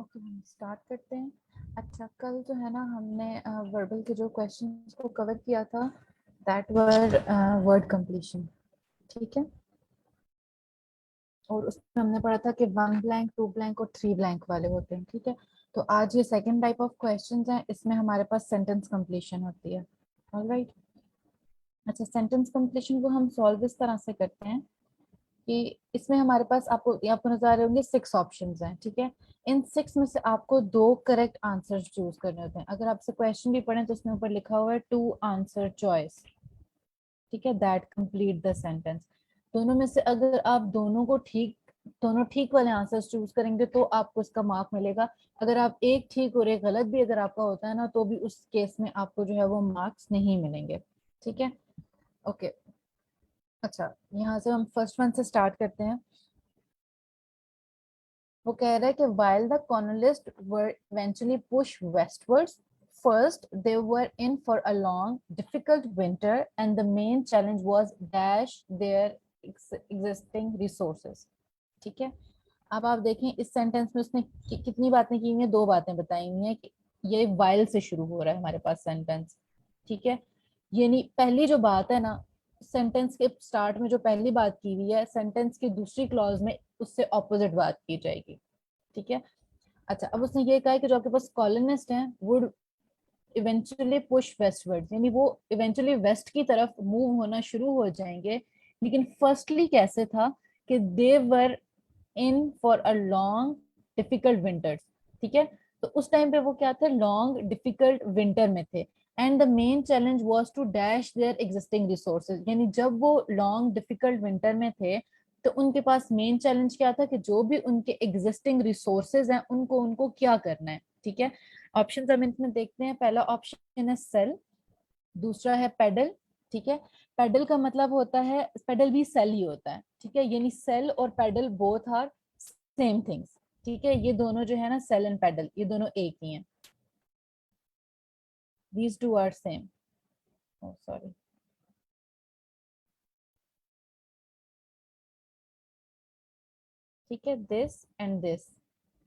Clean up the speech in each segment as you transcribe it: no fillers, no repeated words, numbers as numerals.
Okay, हम start करते हैं। अच्छा, कल जो है ना हमने वर्बल के जो क्वेश्चंस को कवर किया था, दैट वर वर्ड कंप्लीशन। ठीक है, और उसमें हमने पढ़ा था कि 1 ब्लैंक, 2 ब्लैंक और 3 ब्लैंक वाले होते हैं। ठीक है, तो आज ये सेकंड टाइप ऑफ क्वेश्चंस हैं, इसमें हमारे पास सेंटेंस कंप्लीशन होती है। ऑलराइट। अच्छा, सेंटेंस कंप्लीशन को हम सॉल्व इस तरह से करते हैं कि इसमें हमारे पास आपको नजर आ रहे होंगे 6 ऑप्शंस हैं। ठीक है, इन 6 में से आपको 2 करेक्ट आंसर चूज करने होते हैं। अगर आपसे क्वेश्चन भी पढ़े तो उसमें ऊपर लिखा हुआ है 2 आंसर चॉइस। ठीक है, दैट कंप्लीट द सेंटेंस। दोनों में से अगर आप दोनों ठीक वाले आंसर्स चूज करेंगे तो आपको इसका मार्क मिलेगा। अगर आप एक ठीक और एक गलत भी अगर आपका होता है ना, तो भी उस केस में आपको जो है वो मार्क्स नहीं मिलेंगे। ठीक है, ओके। अच्छा, यहाँ से हम फर्स्ट वन से स्टार्ट करते हैं। वो कह रहा है कि while the colonists were eventually pushed westwards, first they were in for a long, difficult winter, and the main challenge was dash their existing resources. ठीक है, अब आप देखें इस सेंटेंस में उसने कितनी बातें की हुई हैं, 2 बातें बताई हुई हैं कि ये while से शुरू हो रहा है हमारे पास सेंटेंस। ठीक है, ये नहीं, पहली जो बात है ना, सेंटेंस के स्टार्ट में जो पहली बात की हुई है, सेंटेंस की दूसरी क्लॉज में उससे ऑपोजिट बात की जाएगी। ठीक है, अच्छा, अब उसने ये कहा है कि जो आपके पास कॉलोनिस्ट हैं वुड इवेंचुअली पुश वेस्टवर्ड, यानी वो इवेंचुअली वेस्ट की तरफ मूव होना शुरू हो जाएंगे। लेकिन फर्स्टली कैसे था कि they were in for a long difficult winters. ठीक है, तो उस टाइम पे वो क्या थे, लॉन्ग डिफिकल्ट विंटर में थे। And the main challenge was to dash their existing resources, यानी जब वो लॉन्ग डिफिकल्ट विंटर में थे तो उनके पास मेन चैलेंज क्या था कि जो भी उनके एग्जिस्टिंग रिसोर्सेज हैं उनको उनको क्या करना है। ठीक है, ऑप्शन हम इसमें देखते हैं। पहला ऑप्शन है सेल, दूसरा है पेडल। ठीक है, पेडल का मतलब होता है, पेडल भी सेल ही होता है। ठीक है, यानी सेल और peddle both are same things. ठीक है, ये दोनों जो है ना, सेल एंड पेडल, ये दोनों एक ही हैं। These two are same. Oh sorry. ठीक है, this and this,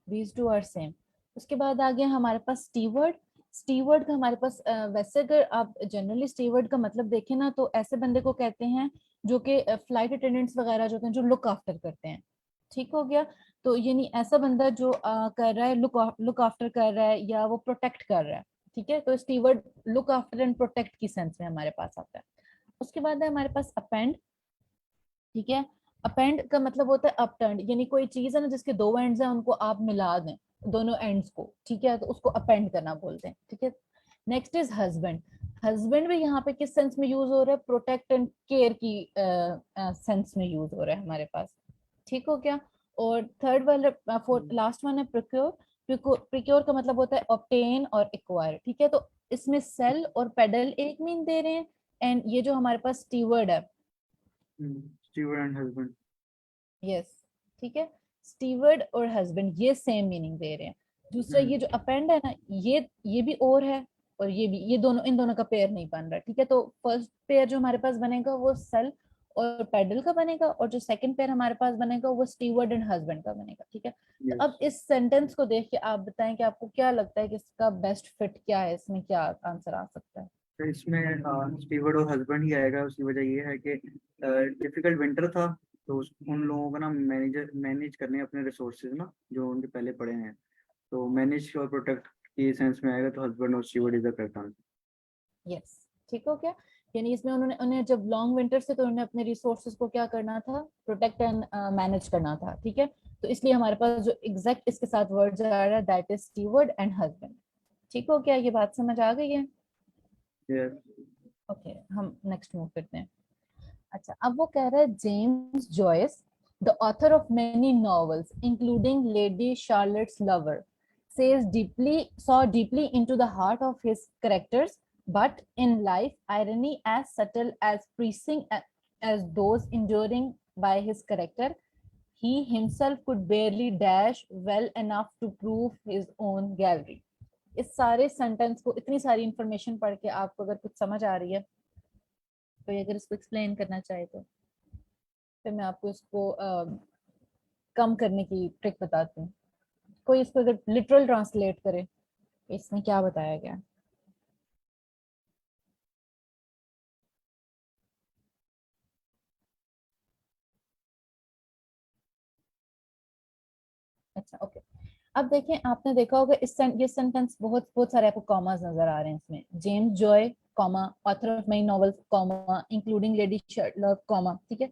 these two are same. उसके बाद आ गया हमारे पास स्टीवर्ड। स्टीवर्ड का हमारे पास वैसे अगर आप जनरली स्टीवर्ड का मतलब देखें ना, तो ऐसे बंदे को कहते हैं जो कि फ्लाइट अटेंडेंट्स वगैरह जो होते हैं, जो लुक आफ्टर करते हैं। ठीक हो गया, तो यानी ऐसा बंदा जो कर रहा है, लुक आफ्टर कर रहा है या वो प्रोटेक्ट कर रहा है। ठीक है, तो steward look after and protect की सेंस में हमारे पास आता है। उसके बाद है हमारे पास अपेंड। ठीक है, अपेंड का मतलब होता है अपटर्न, यानी कोई चीज है ना जिसके 2 एंड्स हैं, उनको आप मिला दें, दोनों एंड्स को। ठीक है, तो उसको अपेंड करना बोलते हैं। ठीक है, नेक्स्ट इज हस्बैंड। हस्बैंड भी यहाँ पे किस सेंस में यूज हो रहा है, प्रोटेक्ट एंड केयर की सेंस में यूज हो रहा है हमारे पास। ठीक हो गया, और थर्ड वाला फोर्थ लास्ट वन है प्रिक्योर। प्रिक्योर का मतलब होता है ऑब्टेन और एक्वायर। ठीक है, तो इसमें सेल और पेडल एक मीन दे रहे हैं, एंड ये जो हमारे पास स्टीवर्ड है, स्टीवर्ड एंड हस्बैंड। यस, ठीक है, स्टीवर्ड और हस्बैंड ये सेम मीनिंग दे रहे हैं। दूसरा ये जो अपेंड है ना, ये भी और है, और ये भी, ये दोनों, इन दोनों का पेयर नहीं बन रहा। ठीक है, तो फर्स्ट पेयर जो हमारे पास बनेगा वो सेल और पेडल का बनेगा, और जो सेकंड पेयर हमारे पास बनेगा वो स्टीवर्ड एंड हस्बैंड का बनेगा। ठीक है, तो यस, अब इस सेंटेंस को देख के आप बताएं कि आपको क्या लगता है कि इसका बेस्ट फिट क्या है, इसमें क्या आंसर आ सकता है। तो इसमें स्टीवर्ड और हस्बैंड ही आएगा। उसकी वजह ये है कि डिफिकल्ट विंटर था, तो उन लोगों को ना मैनेज करने अपने रिसोर्सेज ना, जो उनके पहले पड़े हैं, तो मैनेज और प्रोटेक्ट की सेंस में आएगा। तो हस्बैंड और steward is the correct answer. Yes, ठीक हो गया, यानी इसमें उन्होंने उन्हें जब लॉन्ग विंटर से तो उन्होंने अपने रिसोर्सेज को क्या करना था, प्रोटेक्ट एंड मैनेज करना था। ठीक है, तो इसलिए हमारे पास जो एग्जैक्ट इसके साथ वर्ड आ रहा है that is steward and husband. ठीक हो गया, ये बात समझ आ गई है। यस। ओके, हम नेक्स्ट मूव करते हैं। अच्छा, अब वो कह रहा है James Joyce, the author of many novels including Lady Charlotte's lover, saw deeply into the heart of his characters, but in life irony as subtle as pressing as those enduring by his character, he himself could barely dash well enough to prove his own gallery. इस सारे sentence को, इतनी सारी information पढ़ के आपको अगर कुछ समझ आ रही है, तो ये अगर इसको एक्सप्लेन करना चाहे तो फिर मैं आपको इसको कम करने की ट्रिक बताती हूँ। कोई इसको अगर लिटरल ट्रांसलेट करे इसमें क्या बताया गया? अच्छा ओके। अब देखें, आपने देखा होगा ये सेंटेंस बहुत बहुत सारे आपको कॉमास नजर आ रहे हैं इसमें। James Joy comma, author of many novels comma, including lady Sherlock comma. ठीक है,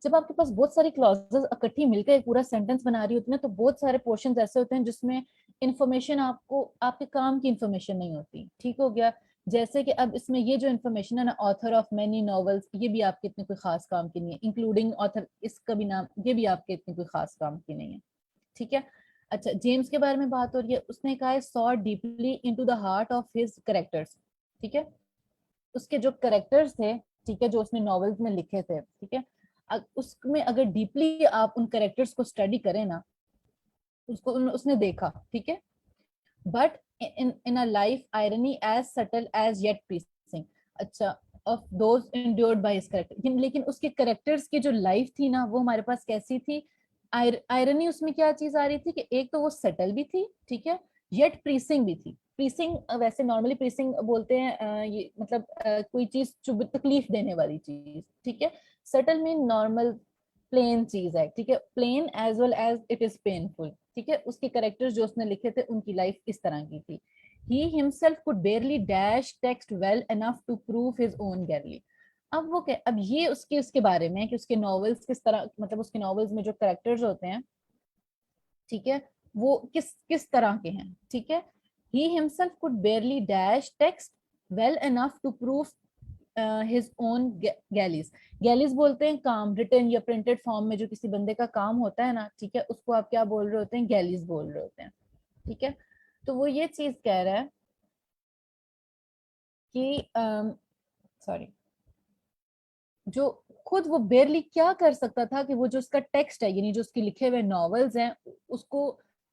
जब आपके पास बहुत सारी क्लॉजेस इकट्ठी मिलकर एक पूरा सेंटेंस बना रही होती है तो बहुत सारे पोर्शंस ऐसे होते हैं जिसमें इंफॉर्मेशन आपको आपके काम की इंफॉर्मेशन नहीं होती। ठीक हो गया? जैसे कि अब इसमें ये जो इन्फॉर्मेशन है ना, ऑथर ऑफ मेनी नॉवेल्स, ये भी आपके इतने कोई खास काम की नहीं है। इंक्लूडिंग ऑथर, इसका भी नाम, ये भी आपके इतने कोई खास काम की नहीं है। ठीक है। अच्छा, जेम्स के बारे में बात हो रही है, उसने कहा है saw deeply into the heart of his characters. ठीक है, उसके जो कैरेक्टर्स थे, ठीक है, जो उसने नॉवेल्स में लिखे थे, ठीक है, उसमें अगर डीपली आप उन कैरेक्टर्स को स्टडी करें ना, उसको उसने देखा, ठीक है, but in a life irony as subtle as yet piercing. अच्छा, of those endured by his character, लेकिन उसके कैरेक्टर्स की जो लाइफ थी ना वो हमारे पास कैसी थी? आयरनी उसमें क्या चीज आ रही थी कि एक तो वो सेटल भी थी, ठीक है, येट प्रीसिंग भी थी। प्रीसिंग वैसे नॉर्मली प्रीसिंग बोलते हैं ये मतलब कोई चीज चुभ तकलीफ देने वाली चीज, ठीक है। सेटल मीन नॉर्मल प्लेन चीज है, ठीक है, plain as well as it is painful. ठीक है, उसके कैरेक्टर्स जो उसने लिखे थे उनकी लाइफ इस तरह की थी। He himself could barely dash text well enough to prove his own गैरली। अब वो क्या, अब ये उसके उसके बारे में है कि उसके नॉवेल्स किस तरह, मतलब उसके नॉवेल्स में जो कैरेक्टर्स होते हैं, ठीक है, वो किस किस तरह के हैं। ठीक है, he himself could barely dash text well enough to prove his own galleys. Galleys बोलते हैं काम, रिटन या प्रिंटेड फॉर्म में जो किसी बंदे का काम होता है ना, ठीक है, उसको आप क्या बोल रहे होते हैं? गैलीज बोल रहे होते हैं। ठीक है, तो वो ये चीज कह रहा है कि सॉरी, जो खुद वो बेरली क्या कर सकता था कि वो जो उसका टेक्स्ट है, यानी जो उसके लिखे हुए नॉवेल्स हैं, उसको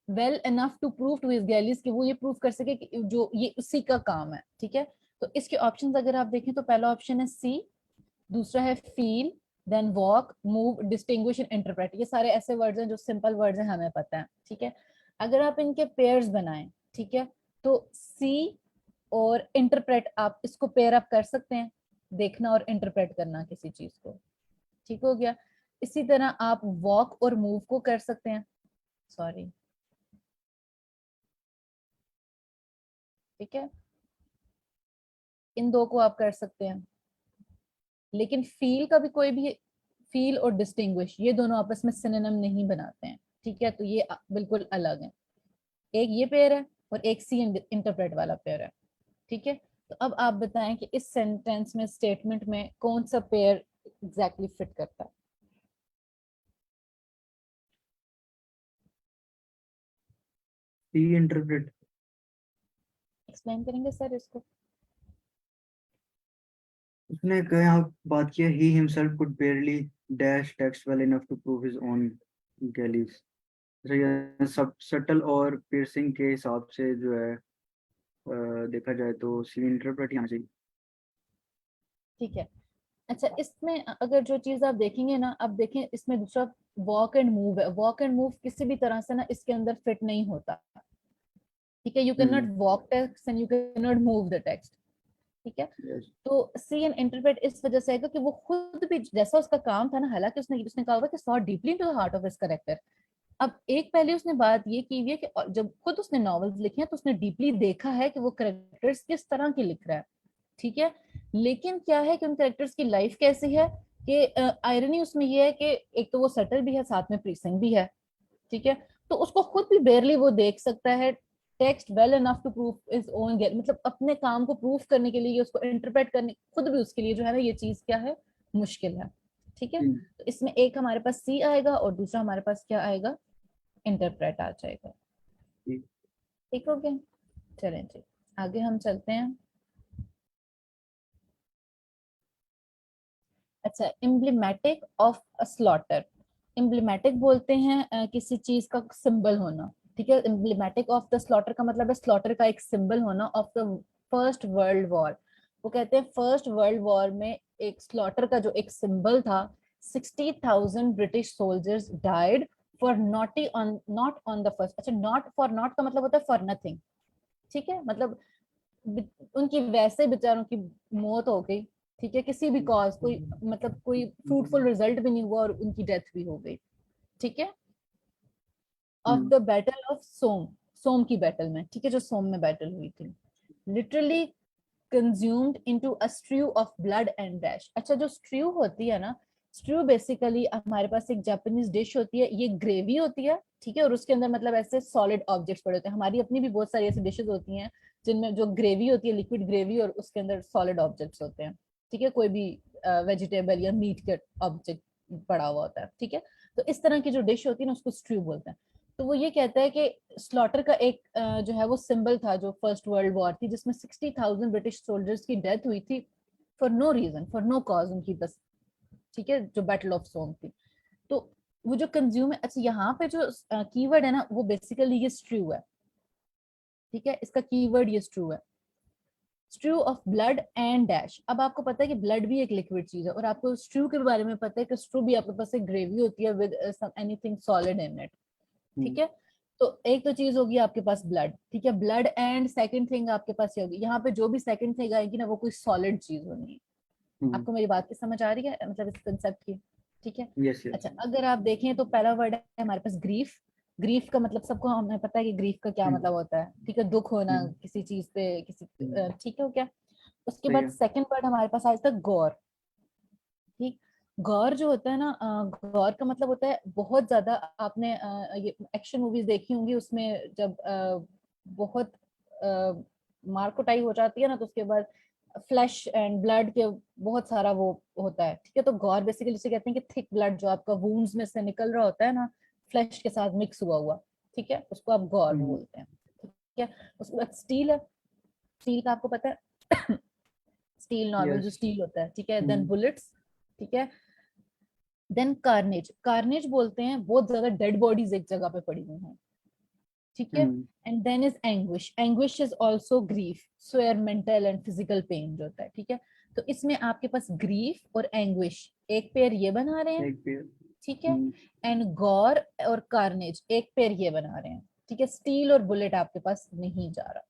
well enough to prove to his galleys, कि वो ये प्रूव कर सके कि जो ये उसी का काम है। ठीक है, तो इसके ऑप्शंस अगर आप देखें तो पहला ऑप्शन है सी, दूसरा है feel, then walk, move, distinguish and interpret. ये सारे ऐसे वर्ड्स हैं जो सिंपल वर्ड्स हैं, हमें पता है। ठीक है, अगर आप इनके पेयर्स बनाएं, ठीक है, तो सी और इंटरप्रेट, आप इसको पेयर अप कर सकते हैं, देखना और इंटरप्रेट करना किसी चीज को। ठीक हो गया? इसी तरह आप वॉक और मूव को कर सकते हैं, सॉरी, ठीक है, इन दो को आप कर सकते हैं। लेकिन फील का भी कोई भी, फील और डिस्टिंग्विश ये दोनों आपस में सिनोनिम नहीं बनाते हैं। ठीक है, तो ये बिल्कुल अलग है। एक ये पेयर है और एक सी इंटरप्रेट वाला पेयर है। ठीक है, तो अब आप बताएं कि इस सेंटेंस में, स्टेटमेंट में कौन सा पेयर एग्जैक्टली फिट करता है? See interpret. एक्सप्लेन करेंगे सर इसको? उसने कहा यहाँ बात किया he himself could barely dash text well enough to prove his own galleys. ये सब सटल और पियर्सिंग के हिसाब से जो है देखा जाए तो सी इंटरप्रेट यहाँ चाहिए। ठीक है। अच्छा, इसमें अगर जो चीज आप देखेंगे ना, अब देखें इसमें दूसरा वॉक एंड मूव है। वॉक एंड मूव किसी भी तरह से ना इसके अंदर फिट नहीं होता। ठीक है, you can not hmm. Walk text and you can not move the text. ठीक है, यस। तो सी एंड इंटरप्रेट इस वजह से आएगा कि वो खुद भी जैसा उसका काम था ना, हालांकि उसने उसने कहा होगा कि saw deeply into the heart of his character. अब एक पहले उसने बात ये की हुई है कि जब खुद उसने नॉवेल्स लिखे हैं तो उसने डीपली देखा है कि वो कैरेक्टर्स किस तरह के लिख रहा है। ठीक है, लेकिन क्या है कि उन कैरेक्टर्स की लाइफ कैसी है, कि आयरनी उसमें ये है कि एक तो वो सटल भी है, साथ में प्रीसिंग भी है। ठीक है, तो उसको खुद भी बेरली वो देख सकता है text well enough to prove is own get, मतलब अपने काम को प्रूव करने के लिए, उसको इंटरप्रेट करने खुद भी उसके लिए जो है ना, ये चीज क्या है, मुश्किल है। ठीक है, हम्म। तो इसमें एक हमारे पास सी आएगा और दूसरा हमारे पास क्या आएगा? इंटरप्रेट आ जाएगा। ठीक। ठीक हो गया? चलें जी, आगे हम चलते हैं। अच्छा, एम्ब्लेमेटिक ऑफ अ स्लॉटर। एम्ब्लेमेटिक बोलते हैं किसी चीज का सिंबल होना। ठीक है, एम्ब्लेमेटिक ऑफ द स्लॉटर का मतलब है स्लॉटर का एक सिंबल होना of the first world war. वो कहते हैं फर्स्ट वर्ल्ड वॉर में एक स्लॉटर का जो एक सिंबल था, 60,000 British soldiers died for naughty on not on the first. अच्छा, नॉट फॉर नॉट का मतलब होता है फॉर नथिंग, ठीक है, मतलब उनकी वैसे बेचारों की मौत हो गई, ठीक है, किसी भी कॉज, कोई मतलब कोई फ्रूटफुल रिजल्ट भी नहीं हुआ और उनकी डेथ भी हो गई, ठीक है। ऑफ द बैटल ऑफ सोम, सोम की बैटल में, ठीक है, जो सोम में बैटल हुई थी। Literally consumed into a strew of blood and dash. अच्छा, जो स्ट्रू होती है ना, स्ट्रू बेसिकली हमारे पास एक जापानीज डिश होती है, ये ग्रेवी होती है, ठीक है, और उसके अंदर मतलब ऐसे सॉलिड ऑब्जेक्ट्स पड़े होते हैं। हमारी अपनी भी बहुत सारी ऐसी डिशेस होती हैं जिनमें जो ग्रेवी होती है, लिक्विड ग्रेवी, और उसके अंदर सॉलिड ऑब्जेक्ट्स होते हैं, ठीक है, कोई भी वेजिटेबल या मीट के ऑब्जेक्ट पड़ा हुआ होता है, ठीक है। तो इस तरह की जो डिश होती है ना, उसको स्ट्रू बोलते हैं। तो वो ये कहता है कि स्लॉटर का एक जो है वो सिंबल था जो फर्स्ट वर्ल्ड वॉर थी, जिसमें 60,000 ब्रिटिश सोल्जर्स की डेथ हुई थी for no reason, for no cause, उनकी बस, ठीक है, जो बैटल ऑफ सोम थी। तो वो जो कंज्यूम है, अच्छा यहाँ पे जो कीवर्ड है ना, वो बेसिकली ये स्ट्रू है, ठीक है, इसका कीवर्ड ये स्ट्रू है, स्ट्रू ऑफ ब्लड एंड डैश। अब आपको पता है कि ब्लड भी एक लिक्विड चीज है, और आपको स्ट्रू के बारे में पता है कि स्ट्रू भी आपके पास एक ग्रेवी होती है with anything solid in it, ठीक है। तो एक तो चीज होगी आपके पास ब्लड, ठीक है, ब्लड, एंड सेकंड थिंग आपके पास ये होगी, यहाँ पे जो भी सेकंड थिंग आएगी ना, वो कोई सॉलिड चीज होनी है। आपको मेरी बात की समझ आ रही है, मतलब इस कंसेप्ट की, ठीक है। यस अच्छा, यस। अगर आप देखें तो पहला वर्ड है हमारे पास ग्रीफ। ग्रीफ का मतलब सबको हमें पता है कि ग्रीफ का क्या मतलब होता है, ठीक है, दुख होना किसी चीज पे, किसी ठीक है, हो क्या। उसके सही बाद है। सेकंड वर्ड हमारे पास आया था गौर, ठीक। गौर जो होता है ना, गौर का मतलब होता है बहुत ज्यादा, आपने ये एक्शन मूवीज देखी होंगी, उसमें जब बहुत मार कुटाई हो जाती है ना, तो उसके बाद फ्लैश एंड ब्लड के बहुत सारा वो होता है, ठीक है। तो गौर बेसिकली जिसे कहते हैं कि थिक ब्लड जो आपका वुंड्स में से निकल रहा होता है ना, फ्लैश के साथ मिक्स हुआ हुआ, ठीक है, उसको आप गौर बोलते हैं, ठीक है। उसके बाद स्टील है, स्टील का आपको पता है स्टील, नॉर्मल जो यस। स्टील होता है, ठीक है। देन बुलेट्स, ठीक है। देन कार्नेज, कार्नेज बोलते हैं बहुत ज्यादा डेड बॉडीज एक जगह पे पड़ी हुई हैं, ठीक है। And then is anguish, anguish is also grief, severe mental and physical pain जो होता है, ठीक है। तो इसमें आपके पास ग्रीफ और एंग्विश एक पेयर ये बना रहे हैं, एक पेयर। ठीक है। एंड गौर और कार्नेज एक पेयर ये बना रहे हैं, ठीक है। स्टील और बुलेट आपके पास नहीं जा रहा,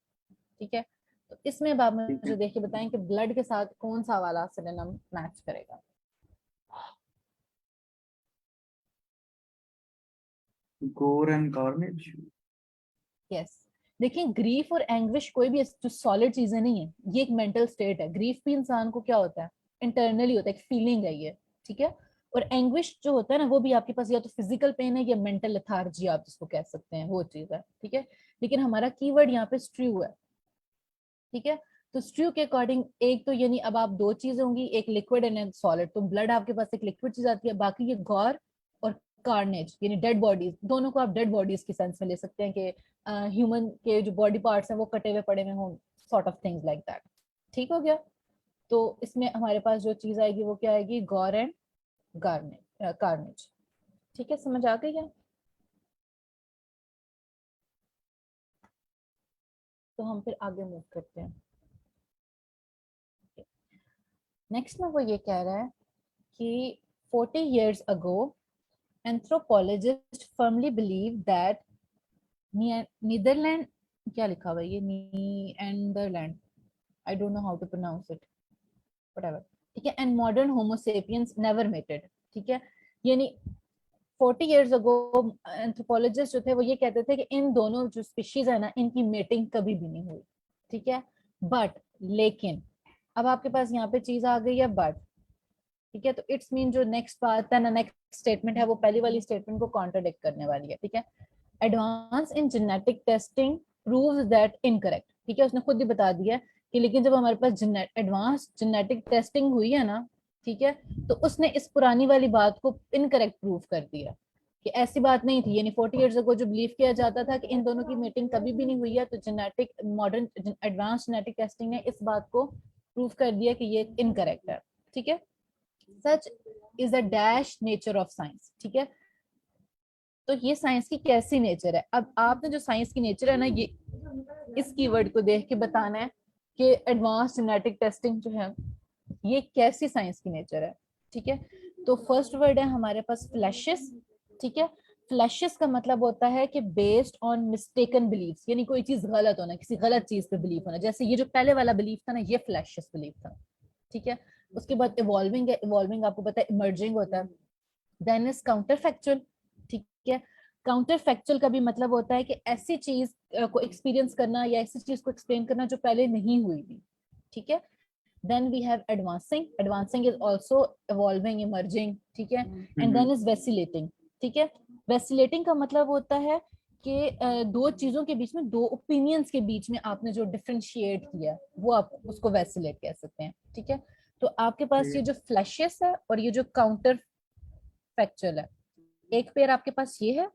ठीक है। तो इसमें अब आप ठीक है। मुझे देखिए बताएं कि ब्लड के साथ कौन सा वाला सिनोनिम मैच करेगा। गोर एंड कार्नेज। यस, देखिए ग्रीफ और एंग्विश कोई भी जो सॉलिड चीजें नहीं है, ये एक मेंटल स्टेट है। ग्रीफ भी इंसान को क्या होता है, इंटरनली होता है, एक फीलिंग है ये, ठीक है। और एंग्विश जो होता है ना, वो भी आपके पास या तो फिजिकल पेन है या मेंटल लेथार्जी आप जिसको कह सकते हैं, वो चीज है, ठीक है। लेकिन हमारा कीवर्ड यहाँ पे स्ट्रू है, ठीक है। तो स्ट्रू के अकॉर्डिंग एक तो यानी अब आप दो चीजें होंगी, एक लिक्विड एंड एक सॉलिड, तो ब्लड आपके पास एक लिक्विड चीज आती है, बाकी ये गौर और कार्नेज यानी डेड बॉडीज, दोनों को आप डेड बॉडीज की सेंस में ले सकते हैं कि ह्यूमन के जो बॉडी पार्ट्स हैं वो कटे हुए पड़े हुए हों, sort of things like that, ठीक हो गया। तो इसमें हमारे पास जो चीज आएगी वो क्या आएगी, गौर एंड गार्नेज, कार्नेज, ठीक है, समझ आ गई है। तो हम फिर आगे मूव करते हैं। नेक्स्ट में वो ये कह रहा है कि 40 years ago anthropologists firmly believe that Netherland, क्या लिखा हुआ है ये, Netherland, I don't know how to pronounce it, whatever, ठीक है। And modern homo sapiens never mated, ठीक है। यानी 40 years ago एंथ्रोपोलॉजिस्ट जो थे वो ये कहते थे कि इन दोनों जो स्पीशीज है ना, इनकी मेटिंग कभी भी नहीं हुई, ठीक है। बट लेकिन अब आपके पास यहाँ पे चीज आ गई है बट, ठीक है। तो इट्स मीन जो नेक्स्ट बात है ना, नेक्स्ट स्टेटमेंट है, वो पहली वाली स्टेटमेंट को कॉन्ट्रडिक्ट करने वाली है, ठीक है। Advance in genetic testing proves that incorrect, ठीक है, उसने खुद ही बता दिया कि लेकिन जब हमारे पास एडवांस जेनेटिक टेस्टिंग हुई है ना, ठीक है, तो उसने इस पुरानी वाली बात को इनकरेक्ट प्रूव कर दिया कि ऐसी बात नहीं थी। यानी 40 years ago जो बिलीव किया जाता था कि इन दोनों की मीटिंग कभी भी नहीं हुई है, तो genetic modern advance genetic testing ने इस बात को प्रूव कर दिया कि ये इनकरेक्ट है, ठीक है। Such is the dash nature of science, ठीक है। तो ये साइंस की कैसी नेचर है, अब आपने जो साइंस की नेचर है ना, ये इस कीवर्ड को देख के बताना है कि एडवांस जेनेटिक टेस्टिंग जो है ये कैसी साइंस की नेचर है, ठीक है। तो फर्स्ट वर्ड है हमारे पास फ्लैशेस, ठीक है। फ्लैशेस का मतलब होता है कि बेस्ड ऑन मिस्टेकन बिलीव्स, यानी कोई चीज गलत होना, किसी गलत चीज पे बिलीव होना। जैसे ये जो पहले वाला बिलीव था ना, ये फ्लैशेस बिलीव था, ठीक है। उसके बाद इवॉल्विंग है, इवॉल्विंग आपको पता है इमर्जिंग होता है। देन इज काउंटर फैक्चुअल, ठीक है। काउंटर फैक्चुअल का भी मतलब होता है कि ऐसी चीज को एक्सपीरियंस करना या ऐसी चीज को एक्सप्लेन करना जो पहले नहीं हुई थी, ठीक है। Then we have advancing, advancing is also evolving, emerging, ठीक है। एंड देन इज वेसिलेटिंग, ठीक है। वेसिलेटिंग का मतलब होता है कि दो चीजों के बीच में, दो ओपिनियंस के बीच में आपने जो डिफरेंशिएट किया, वो आप उसको वेसिलेट कह सकते हैं, ठीक है। तो आपके पास ये जो फ्लैशेस है और ये जो काउंटर फैक्चुअल है, एक पेयर आपके पास ये है,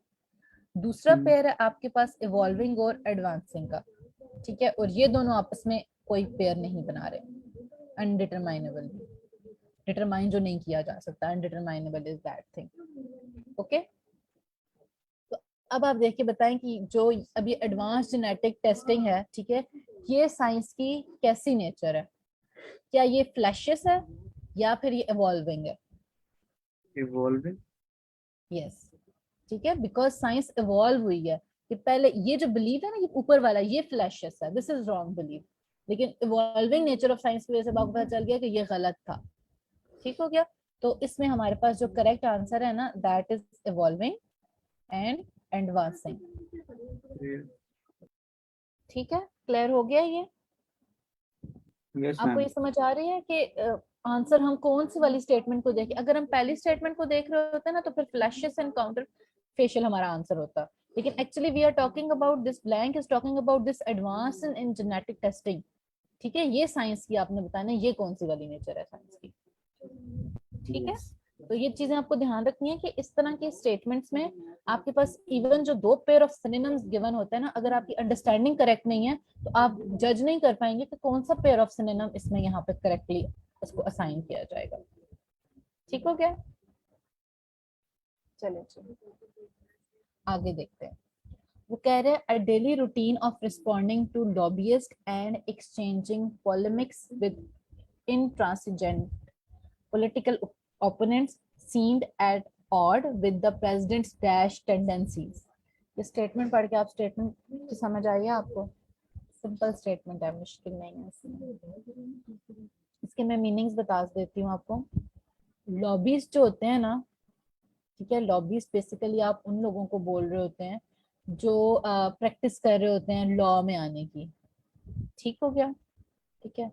दूसरा पेयर है आपके पास इवॉल्विंग और एडवांसिंग का, ठीक है। और ये दोनों आपस में कोई पेयर नहीं बना रहे, अनडिटरमाइनेबल, डिटरमाइन जो नहीं किया जा सकता, अनडिटरमाइनेबल इज दैट थिंग, ओके। तो अब आप देख के बताएं कि जो अभी एडवांस जेनेटिक टेस्टिंग है, ठीक है, ये साइंस की कैसी नेचर है? क्या ये फ्लैशेस है या फिर ये इवॉल्विंग है? इवॉल्विंग। यस, ठीक है, बिकॉज साइंस इवॉल्व हुई है। कि पहले ये जो बिलीव है ना, ये ऊपर वाला, ये फ्लैशेस है, दिस इज रॉन्ग बिलीव। लेकिन इवॉल्विंग नेचर ऑफ साइंस की वजह से आपको पता चल गया कि ये गलत था, ठीक हो गया। तो इसमें हमारे पास जो करेक्ट आंसर है ना, that is evolving and advancing, ठीक है। क्लियर हो गया ये? यस आपको मैम। ये समझ आ रही है कि आंसर हम कौन सी वाली स्टेटमेंट को देखें? अगर हम पहली स्टेटमेंट को देख रहे होते ना, तो फिर फ्लैशेस एंड काउंटर फेशियल हमारा आंसर होता। लेकिन actually we are talking about this, blank is talking about this advance in genetic testing, ठीक है। ये साइंस की आपने बताना है, ये कौन सी वाली नेचर है साइंस की, ठीक है। यस। तो ये चीजें आपको ध्यान रखनी है कि इस तरह के स्टेटमेंट्स में आपके पास इवन जो दो पेयर ऑफ सिनोनिम्स गिवन होते हैं ना, अगर आपकी अंडरस्टैंडिंग करेक्ट नहीं है तो आप जज नहीं कर पाएंगे कि कौन सा पेयर ऑफ सिनोनिम इसमें यहाँ पे करेक्टली इसको असाइन किया जाएगा, ठीक हो गया। चलिए चलिए आगे देखते हैं। वो कह रहे हैं, a daily routine of responding to lobbyists and exchanging polemics with intransigent political opponents seemed at odd with the president's dash tendencies। ये स्टेटमेंट पढ़ के आप स्टेटमेंट की समझ आई है आपको? सिंपल स्टेटमेंट है, मुश्किल नहीं है इसमें। इसके मैं मीनिंग्स बता देती हूँ आपको। लॉबीज जो होते हैं ना, ठीक है, लॉबीज बेसिकली आप उन लोगों को बोल रहे होते हैं जो प्रैक्टिस कर रहे होते हैं लॉ में आने की, ठीक हो गया, ठीक है।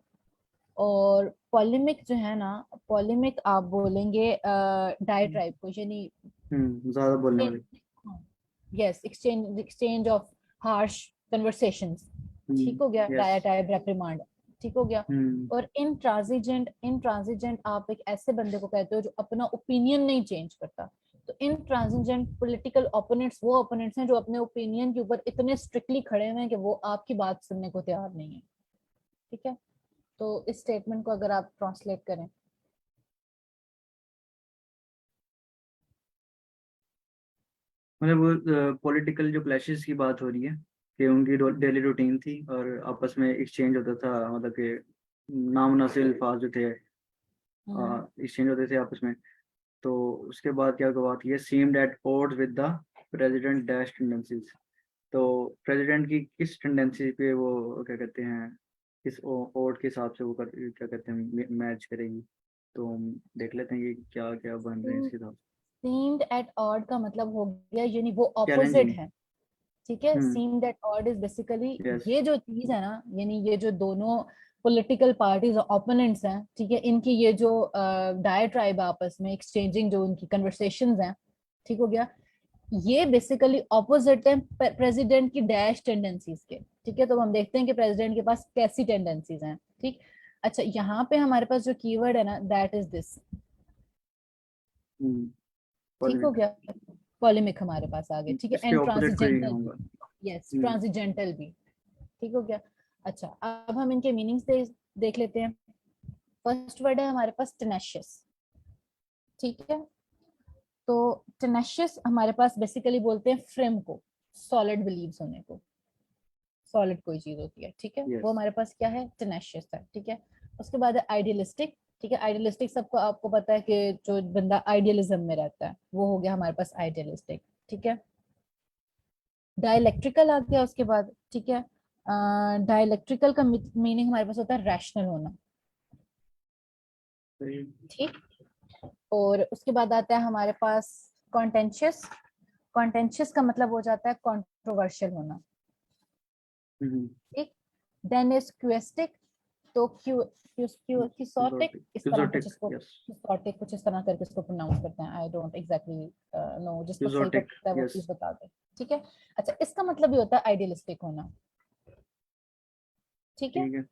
और पॉलिमिक जो है ना, पॉलिमिक आप बोलेंगे डायट्राइब को, यानी ज्यादा बोलने वाले। Yes, exchange, exchange of harsh conversations, ठीक हो गया, यस। डायट्राइब, रेप्रिमांड, ठीक हो गया। और इंट्रांसिजेंट, इंट्रांसिजेंट आप एक ऐसे बंदे को कहते हो जो अपना ओपिनियन नहीं चेंज करता। तो इंट्रांसिजेंट पॉलिटिकल ओपोनेंट्स वो ओपोनेंट्स हैं जो अपने ओपिनियन के ऊपर इतने स्ट्रिक्टली खड़े हुए हैं कि वो आपकी बात सुनने को तैयार नहीं है, ठीक है। तो इस स्टेटमेंट को अगर आप ट्रांसलेट करें, मतलब वो पॉलिटिकल जो क्लैशेस की बात हो रही है कि उनकी डेली रूटीन थी और आपस में एक्सचेंज होता था, मतलब कि नामुनासिब अल्फाज जो थे एक्सचेंज होते थे आपस में। तो उसके बाद क्या बात ये seemed at odds with the president dash tendencies. तो प्रेसिडेंट की किस टेंडेंसी पे वो क्या कहते हैं, किस ओड के हिसाब से वो क्या कहते हैं मैच करेगी। तो हम देख लेते हैं कि क्या क्या बन रहे हैं इसके हिसाब सीम्ड एट ऑड का मतलब हो गया यानी वो से। Opposite challenging. है, ठीक है। Hmm. Seemed at odd is basically yes. ये जो चीज है ना, यानी ये जो दोनों पॉलिटिकल पार्टीज ओपोनेंट्स हैं, ठीक है, इनकी ये जो डायट्राइब आपस में एक्सचेंजिंग जो उनकी कन्वर्सेशंस हैं, ठीक हो गया, ये बेसिकली ऑपोजिट है प्रेसिडेंट की डैश टेंडेंसीज के, ठीक है। तो हम देखते हैं कि प्रेसिडेंट के पास कैसी टेंडेंसीज हैं, ठीक। अच्छा, यहाँ पे हमारे पास जो कीवर्ड है ना, दैट इज दिस, ठीक हो पॉलिटिक। गया। पॉलिमिक हमारे पास आ गया, ठीक है, इसके एंड ऑपोजिट को ही ट्रांसिजेंटल भी, होगा। यस, हम्म। ट्रांसिजेंटल भी, ठीक हो गया। अच्छा, अब हम इनके मीनिंग्स देख लेते हैं। फर्स्ट वर्ड है हमारे पास टेनेशियस, ठीक है। तो टेनेशियस हमारे पास बेसिकली बोलते हैं फ्रेम को, सॉलिड बिलीव्स होने को, सॉलिड कोई चीज होती है, ठीक है, वो यस। हमारे पास क्या है, टेनेशियस है, ठीक है। उसके बाद है आइडियलिस्टिक, ठीक है। आइडियलिस्टिक सबको आपको पता है कि जो बंदा आइडियलिज्म में रहता है वो हो गया हमारे पास आइडियलिस्टिक, ठीक है। डायलैक्ट्रिकल आ गया उसके बाद, ठीक है। डायलैक्ट्रिकल का मीनिंग हमारे पास होता है रैशनल होना, सही। ठीक। और उसके बाद आता है हमारे पास कॉन्टेंशियस। कॉन्टेंशियस का मतलब हो जाता है कंट्रोवर्शियल होना, ठीक। देन इज क्यूस्टिक, तो क्यूसोटिक, इस तरह कुछ क्यूजोटिक, इसको, यस। क्यूसोटिक कुछ इस तरह करके इसको प्रोनाउंस करते हैं, आई डोंट एग्जैक्टली नो, जिसको सही क्यूजोटिक, पता है वो यस। प्लीज बता दे, ठीक है। अच्छा, इसका मतलब ये होता है आइडियलिस्टिक होना, ठीक है। ठीक है।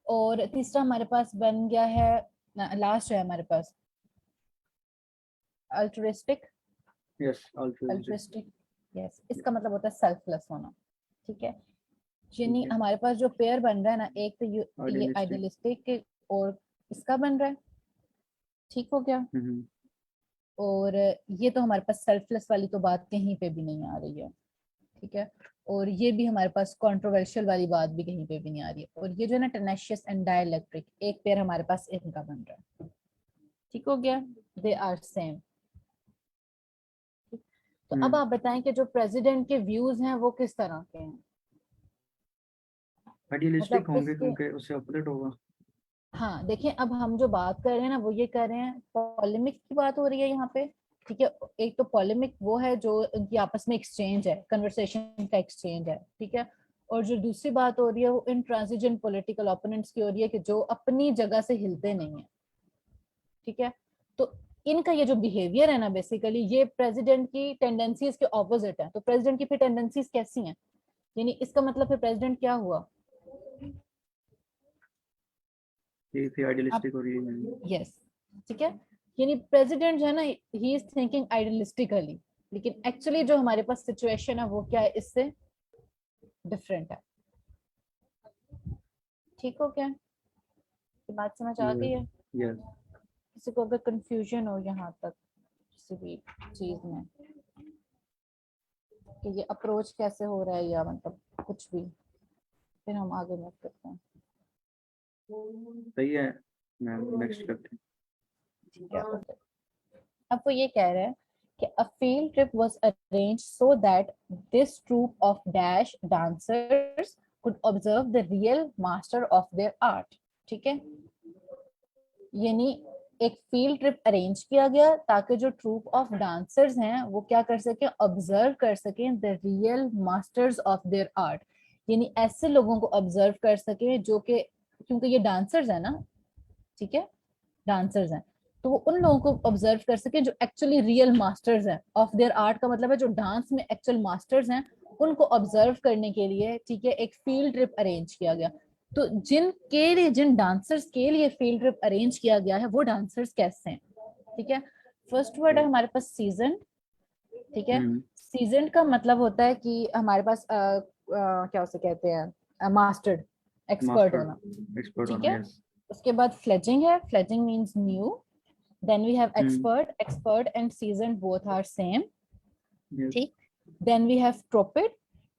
और तीसरा हमारे पास बन गया है, लास्ट है हमारे पास, altruistic. Yes, altruistic. Altruistic, yes, इसका मतलब होता है सेल्फलेस होना, ठीक है। ठीक यानी है। हमारे पास जो पेयर बन रहा है ना, एक तो ये आइडियलिस्टिक। आइडियलिस्टिक और इसका बन रहा है, ठीक हो गया। हम्म। और ये तो हमारे पास सेल्फलेस वाली तो बात कहीं पे भी नहीं आ रही है, ठीक है। और ये भी हमारे पास कंट्रोवर्शियल वाली बात भी कहीं पे भी नहीं आ रही है। और ये जो है ना टेनेशियस एंड डाइलेक्ट्रिक, एक पेयर हमारे पास इनका बन रहा है, ठीक हो गया। They are same. तो अब हम्म। आप बताएं कि जो प्रेसिडेंट के व्यूज हैं वो किस तरह के हैं, आइडियलिस्टिक मतलब होंगे उसके। क्योंकि उससे अपोजिट होगा। हाँ देखिए, अब हम जो बात कर रहे हैं ना वो ये कर रहे हैं, पॉलेमिक की बात हो रही है यहाँ पे, ठीक है। एक तो पॉलेमिक वो है जो उनकी आपस में एक्सचेंज है, कन्वर्सेशन का एक्सचेंज है, ठीक है। और जो दूसरी बात हो रही है वो इंट्रांसिजेंट पॉलिटिकल ओपोनेंट्स की हो रही है, कि जो अपनी जगह से हिलते नहीं है, ठीक है। तो इनका ये जो बिहेवियर है ना, बेसिकली ये प्रेसिडेंट की टेंडेंसीज के ऑपोजिट है। तो प्रेसिडेंट की फिर टेंडेंसीज कैसी हैं, यानी इसका मतलब फिर प्रेसिडेंट क्या हुआ। ये थी आप, आइडियलिस्टिक और ये। यस, ठीक है। यानी प्रेसिडेंट जो है ना, ही इज थिंकिंग आइडियलिस्टिकली, लेकिन एक्चुअली जो हमारे पास सिचुएशन है वो क्या है, इससे डिफरेंट है, ठीक हो क्या, ये बात समझ आ गई है। यस। किसी को अगर कंफ्यूजन हो यहाँ तक किसी भी चीज में कि ये अप्रोच कैसे हो रहा है या मतलब कुछ भी, फिर हम आगे मूव करते हैं, सही है मैम, नेक्स्ट करते हैं। ठीक है। ओके, अब वो ये कह रहे हैं कि a field trip was arranged so that this troupe of dash dancers could observe the real master of their art, ठीक है। यानी एक फील्ड ट्रिप अरेंज किया गया ताकि जो ट्रूप ऑफ डांसर्स हैं वो क्या कर सके, ऑब्जर्व कर सके the real masters of their art, यानी ऐसे लोगों को ऑब्जर्व कर सके जो कि, क्योंकि ये डांसर्स है ना, ठीक है, डांसर्स हैं, तो वो उन लोगों को ऑब्जर्व कर सके जो एक्चुअली रियल मास्टर्स हैं ऑफ देयर आर्ट, का मतलब है जो डांस में एक्चुअल मास्टर्स हैं, उनको ऑब्जर्व करने के लिए, ठीक है, एक फील्ड ट्रिप अरेंज किया गया। तो जिनके लिए, जिन डांसर्स के लिए फील्ड ट्रिप अरेंज किया गया है वो डांसर्स कैसे हैं, ठीक है। फर्स्ट वर्ड है हमारे पास सीजन, ठीक है। हम्म। सीजन का मतलब होता है कि हमारे पास क्या उसे कहते हैं, मास्टर्ड, एक्सपर्ट मास्टर, होना, एक्सपर्ट ठीक होना, है। यस। उसके बाद फ्लेजिंग है, fledging means new. Then we have hmm. Expert, expert and season both are same, yes. ठीक। देन वी हैव ट्रोपिड,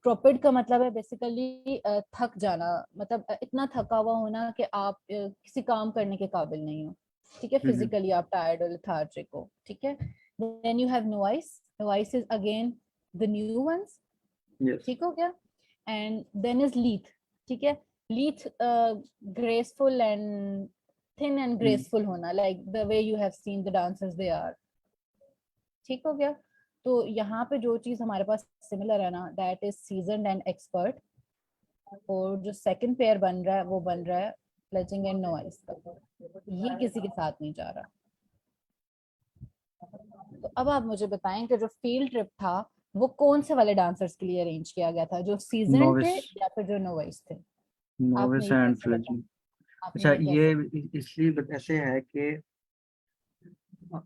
ट्रोपिड का मतलब है बेसिकली थक जाना, मतलब इतना थका हुआ होना कि आप किसी काम करने के काबिल नहीं हो, ठीक है, हम्म। फिजिकली आप टायर्ड और लेथार्जिक हो, ठीक है। Then you have noise, noise is again the new ones, yes. ठीक हो गया। एंड देन इज लीथ, ठीक है। Lithe graceful and thin and hmm. Graceful होना, like the way you have seen the dancers they are, ठीक हो गया। तो यहाँ पे जो चीज हमारे पास सिमिलर है ना, that is seasoned and expert. और जो सेकंड पेयर बन रहा है वो बन रहा है फ्लेजिंग एंड नॉइस का, ये किसी के साथ नहीं जा रहा। तो अब आप मुझे बताएं कि जो फील्ड ट्रिप था वो कौन से वाले डांसर्स के लिए अरेंज किया गया था, जो सीजन थे नोविस। या फिर जो नोवाइस थे। आपने नोविस ये एंड कैसे बताया, फ्लेजिंग। आपने अच्छा, ये ये कैसे। इसलिए ऐसे है कि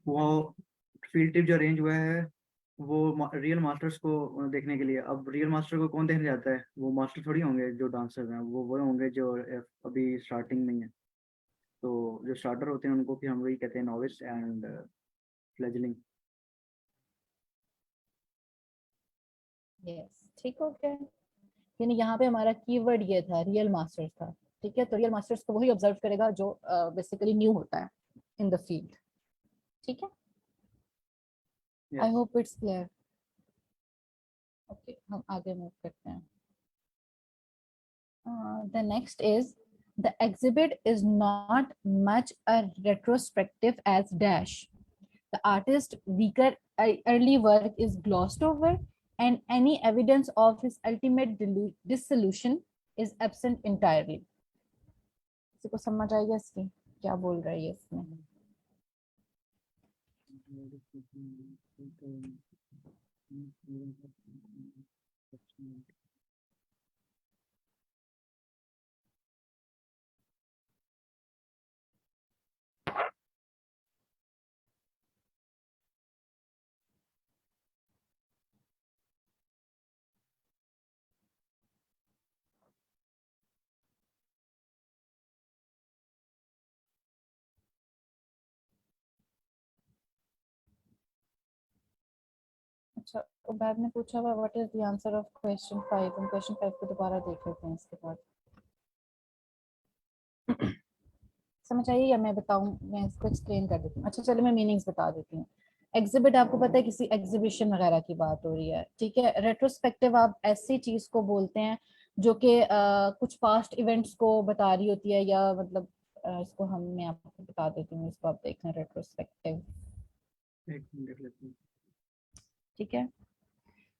वो फील्ड ट्रिप जो अरेंज हुआ है वो रियल मास्टर्स को देखने के लिए। अब रियल मास्टर को कौन देखने जाता है, वो मास्टर थोड़ी होंगे जो डांसर्स हैं, वो होंगे जो अभी स्टार्टिंग में ही है। तो जो स्टार्टर होते हैं उनको फिर हम वही कहते हैं, नोविस एंड फ्लेजलिंग। यस, ठीक हो गया। यानी यहाँ पे हमारा कीवर्ड ये था, रियल मास्टर्स था, ठीक है। तो रियल मास्टर्स को वही ऑब्जर्व करेगा जो बेसिकली न्यू होता है इन द फील्ड, ठीक है। आई यस। Hope it's clear. हम आगे मूव करते हैं. The next is the exhibit is not much a retrospective as dash. The artist's weaker early work is glossed over, and any evidence of his ultimate dissolution is absent entirely. किसी को समझ आएगा इसकी क्या बोल रहा है ये इसमें? अच्छा, उबैद ने पूछा हुआ what is the answer of question 5. हम क्वेश्चन 5 को दोबारा देख लेते हैं इसके बाद. समझ आइए या मैं बताऊं? मैं इसको एक्सप्लेन कर देती हूँ. अच्छा चलो मैं मीनिंग्स बता देती हूँ. एग्जिबिट आपको पता है किसी एग्जीबिशन वगैरह की बात हो रही है, ठीक है. रेट्रोस्पेक्टिव आप ऐसी चीज को बोलते हैं जो कि कुछ पास्ट इवेंट्स को बता रही होती है, या मतलब इसको हम मैं आपको बता देती हूँ, इसको आप देखें रेट्रोस्पेक्टिव. एक मिनट देख लेते हैं. ठीक है.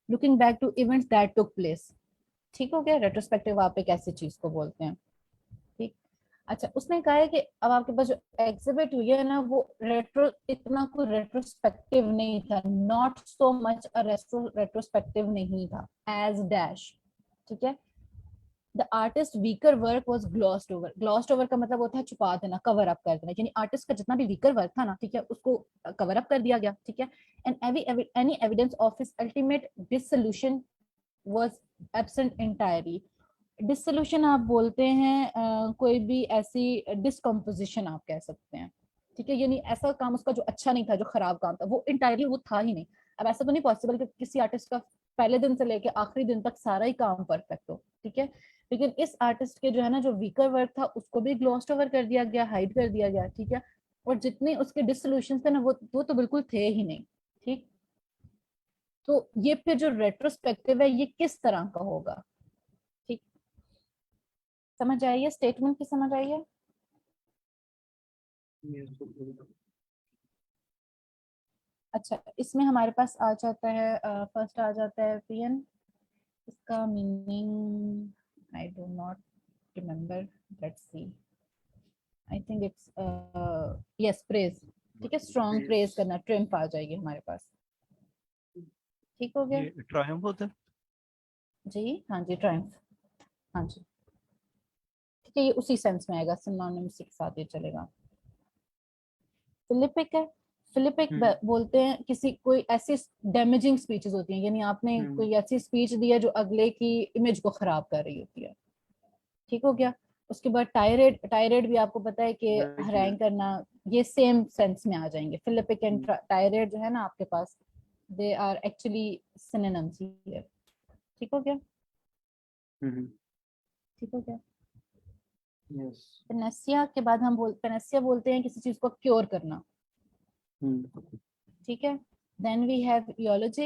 Looking back to events that took place. ठीक हो गया. रेट्रोस्पेक्टिव आप एक ऐसी चीज को बोलते हैं. ठीक. अच्छा, उसने कहा है कि अब आपके पास जो एग्जिबिट हुई है ना, वो रेट्रो इतना कोई रेट्रोस्पेक्टिव नहीं था. Not so much a retrospective नहीं था एज डैश. ठीक है. The artist weaker work was glossed over. Glossed over का मतलब होता है छुपा देना, कवर अप कर देना. यानी आर्टिस्ट का जितना भी वीकर वर्क था ना, ठीक है, उसको कवर अप कर दिया गया. ठीक है. And any evidence of his ultimate dissolution was absent entirely. Dissolution आप बोलते हैं कोई भी ऐसी डिस्कम्पोजिशन आप कह सकते हैं. ठीक है. यानी ऐसा काम उसका जो अच्छा नहीं था, जो खराब काम था, वो इंटायरली वो था ही नहीं. अब ऐसा तो नहीं पॉसिबल कि किसी आर्टिस्ट का पहले दिन से लेके आखिरी दिन तक सारा ही काम परफेक्ट हो. ठीक है. लेकिन इस आर्टिस्ट के जो है ना, जो वीकर वर्क था उसको भी ग्लॉस्ड ओवर कर दिया गया, हाइड कर दिया गया. ठीक है. और जितने उसके डिसोल्यूशन थे ना, वो तो बिल्कुल थे ही नहीं. ठीक. तो ये फिर जो रेट्रोस्पेक्टिव है ये किस तरह का होगा? ठीक. समझ आइए स्टेटमेंट की, समझ आइए. अच्छा, इसमें हमारे पास आ जाता है फर्स्ट आ जाता है पियन. इसका meaning I do not remember. Let's see. I think it's yes praise. ठीक है. स्ट्रॉन्ग प्रेज करना, ट्रिम्फ आ जाएगी हमारे पास. ठीक हो गया. ये ट्रायम्फ होता है. जी हाँ जी, ट्रायम्फ. हाँ जी. ठीक है. ये उसी सेंस में आएगा, सिनोनिम्स के साथ ये चलेगा. फिलिपिक है. फिलिपिक बोलते हैं किसी कोई ऐसी डैमेजिंग स्पीचेस होती हैं, यानी आपने कोई ऐसी स्पीच दी है जो अगले की इमेज को खराब कर रही होती है. ठीक हो गया. उसके बाद टायरेड. टायरेड भी आपको पता है कि हैराइंग करना. ये सेम सेंस में आ जाएंगे. फिलिपिक एंड टायरेड जो है ना आपके पास, they are actually synonyms here. ठीक हो गया. ठीक हो गया. यस. पेनेसिया के बाद हम पेनेसिया बोलते हैं किसी चीज को क्योर करना. ठीक है. Then we have eulogy.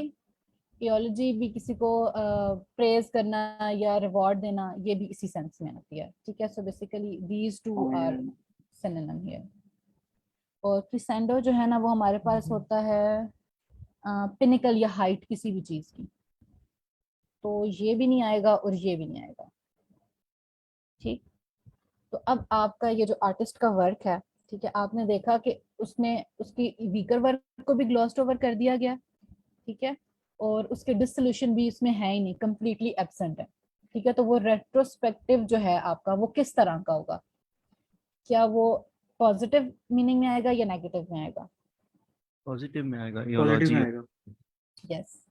Eulogy भी किसी को प्रेज करना या रिवॉर्ड देना, ये भी इसी सेंस में आती है. ठीक है. So basically these two are synonym here. और क्रिसेंडो जो है ना, वो हमारे पास होता है पिनिकल या हाइट किसी भी चीज की. तो ये भी नहीं आएगा और ये भी नहीं आएगा. ठीक. तो अब आपका ये जो आर्टिस्ट का वर्क है, ठीक है, आपने देखा कि उसने उसकी वीकर वर्क को भी ग्लॉस्ड ओवर कर दिया गया. ठीक है. और उसके डिसोल्यूशन भी इसमें है ही नहीं, कंप्लीटली एब्सेंट है. ठीक है. तो वो रेट्रोस्पेक्टिव जो है आपका, वो किस तरह का होगा? क्या वो पॉजिटिव मीनिंग में आएगा या नेगेटिव में आएगा? पॉजिटिव में आएगा. पॉजिटिव में इयोलॉजी. आएगा. यस.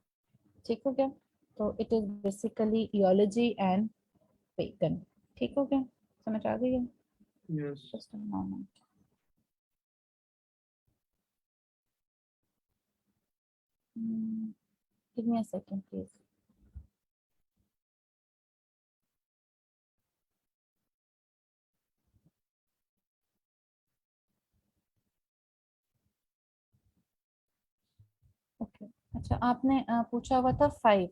ठीक हो गया. तो it is basically eulogy and paean. ठीक हो गया. समझ आ गई है? Yes. Just a moment. Give me a second, please. Okay. अच्छा, आपने पूछा हुआ था 5.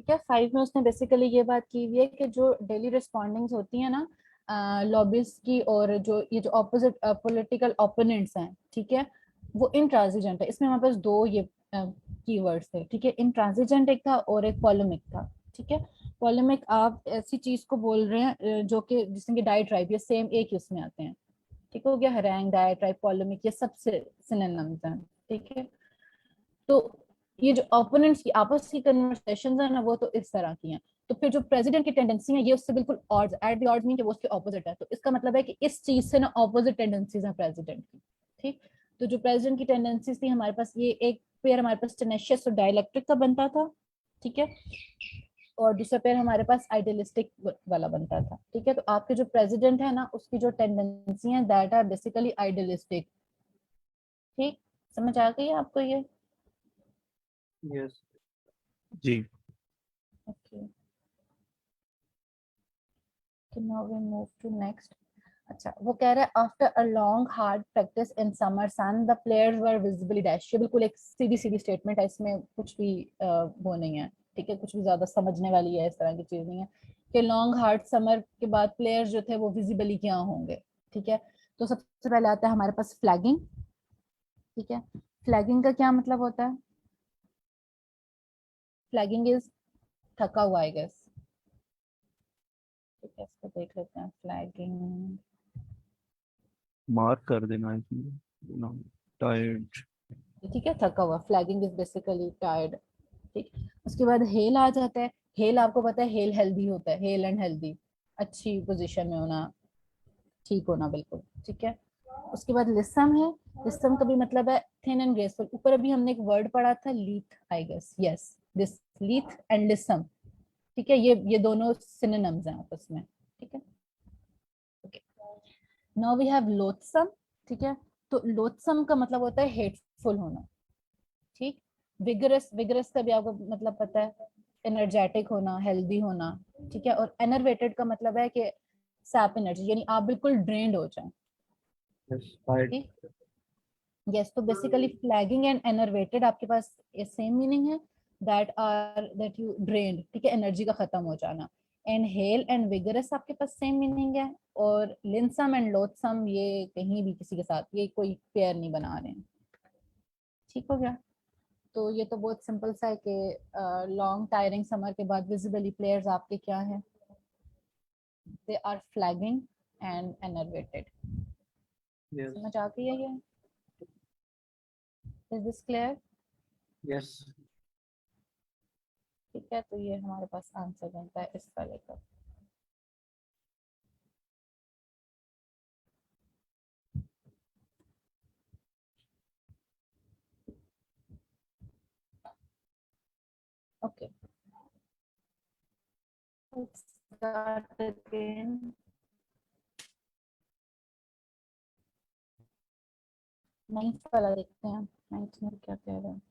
ठीक है। 5 में उसने बेसिकली ये बात की हुई है कि जो डेली रिस्पॉन्डिंग्स होती है ना लॉबिस्ट की, और जो ये जो ऑपोजिट पॉलिटिकल ओपोनेंट्स हैं, ठीक है, वो इंट्रांसिजेंट है। इसमें हमारे पास दो ये कीवर्ड्स थे, ठीक है। इंट्रांसिजेंट एक था और एक पॉलेमिक था, ठीक है। पॉलेमिक आप ऐसी चीज को बोल रहे हैं जो कि जिसमें कि डाइट्राइब, ये सेम एक ही उसमें आते हैं, ठीक हो गया। हैरेंग, डाइट्राइब, पॉलेमिक, ये सब सिनोनिम्स हैं, ठीक है। तो ये जो ओपोनेंट्स की आपस की कन्वर्सेशन है ना, वो तो इस तरह की हैं। तो फिर जो प्रेसिडेंट की टेंडेंसी है, ये उससे बिल्कुल odds, at the odds mean कि वो उसके ऑपोजिट है। तो इसका मतलब है कि इस चीज से ना ऑपोजिट टेंडेंसीज हैं प्रेसिडेंट की, ठीक। तो जो प्रेसिडेंट की टेंडेंसीज थी हमारे पास, ये एक पेयर हमारे पास टेनेशियस और डायलेक्ट्रिक का बनता था, ठीक है, और दूसरा पेयर हमारे पास आइडियलिस्टिक वाला बनता था, ठीक है। तो आपके जो प्रेसिडेंट है ना, उसकी जो टेंडेंसी है दैट आर बेसिकली आइडियलिस्टिक, ठीक। समझ आ गई है आपको ये? यस। जी। Okay, now we move to next. अच्छा, वो कह रहा है after a long hard practice in summer sun the players were visibly dash. ये बिल्कुल एक सीधी सीधी स्टेटमेंट है, इसमें कुछ भी वो नहीं है, ठीक है, कुछ भी ज्यादा समझने वाली है इस तरह की चीज नहीं है कि लॉन्ग हार्ड समर के बाद प्लेयर्स जो थे वो विजिबली क्या होंगे, ठीक है। तो सबसे पहले आता है हमारे पास फ्लैगिंग, ठीक है। फ्लैगिंग का क्या मतलब होता है? फ्लैगिंग इज थका हुआ, आई गेस, ठीक है। इसको देख लेते हैं, फ्लैगिंग, मार्क कर देना इसमें, टायर्ड। ठीक है, थका हुआ। फ्लैगिंग इज बेसिकली टायर्ड, ठीक। उसके बाद हेल आ जाता है। हेल आपको पता है, हेल हेल्दी होता है, हेल एंड हेल्दी, अच्छी पोजीशन में होना, ठीक होना, बिल्कुल, ठीक है। उसके बाद लिसम है। लिसम का भी मतलब है थिन एंड ग्रेसफुल। ऊपर अभी हमने एक वर्ड पढ़ा था, lithe, I guess, yes, this lithe and lissom, ठीक है। ये दोनों सिनोनिम्स हैं आपस में, ठीक है। ओके, नाउ वी हैव लोथसम, ठीक है। तो लोथसम का मतलब होता है हेटफुल होना, ठीक। विगरस, विगरस का भी आपको मतलब पता है, एनर्जेटिक होना, हेल्दी होना, ठीक है। और एनर्वेटेड का मतलब है कि सैप एनर्जी, यानी आप बिल्कुल ड्रेन्ड हो जाए, यस, राइट। ठीक। यस, तो बेसिकली फ्लैगिंग एंड एनर्वेटेड आपके पास ये सेम मीनिंग है, दैट यू ड्रेन्ड, ठीक है, एनर्जी का खत्म हो जाना। एंड हेल एंड विगरस आपके पास सेम मीनिंग है। और लिनसम एंड लोथसम ये कहीं भी किसी के साथ ये कोई पेयर नहीं बना रहे हैं, ठीक हो गया। तो ये तो बहुत सिंपल सा है कि लॉन्ग टायरिंग समर के बाद विजिबली प्लेयर्स आपके क्या हैं, they are flagging and enervated. Yes. समझ आ गई है ये? Is this clear? यस। ठीक है, तो ये हमारे पास आंसर बनता है इस वाले का। Okay, let's start again. Ninth वाला देखते हैं, नाइन्थ में क्या कह रहा है।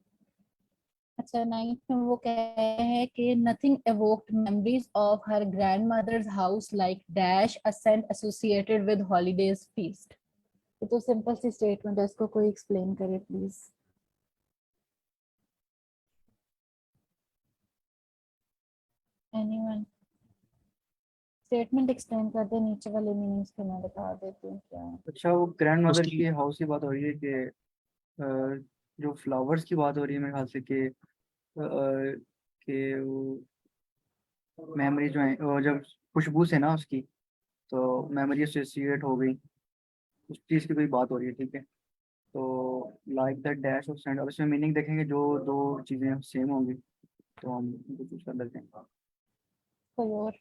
अच्छा, नाइन्थ में वो कह रहे हैं कि nothing evoked memories of her grandmother's house like dash a scent associated with holidays feast। ये तो सिंपल सी स्टेटमेंट है, इसको कोई एक्सप्लेन करे प्लीज। एनीवन? स्टेटमेंट एक्सप्लेन कर दे, नीचे वाले मीनिंग्स को मैं बता देती हूँ क्या है। अच्छा, वो ग्रैंड मदर उसकी की हाउस की बात हो रही है कि जो फ्लावर्स की बात हो रही है मेरे ख्याल से कि वो मेमोरी जो है वो जब खुशबू से ना उसकी, तो मेमोरी एसोसिएट हो गई, उस चीज़ की कोई बात हो रही है, ठीक है। तो like that dash of sand, और इसमें मीनिंग देखेंगे जो दो चीज़ें सेम होंगी तो हम उनको चूज कर लेते हैं। कोई और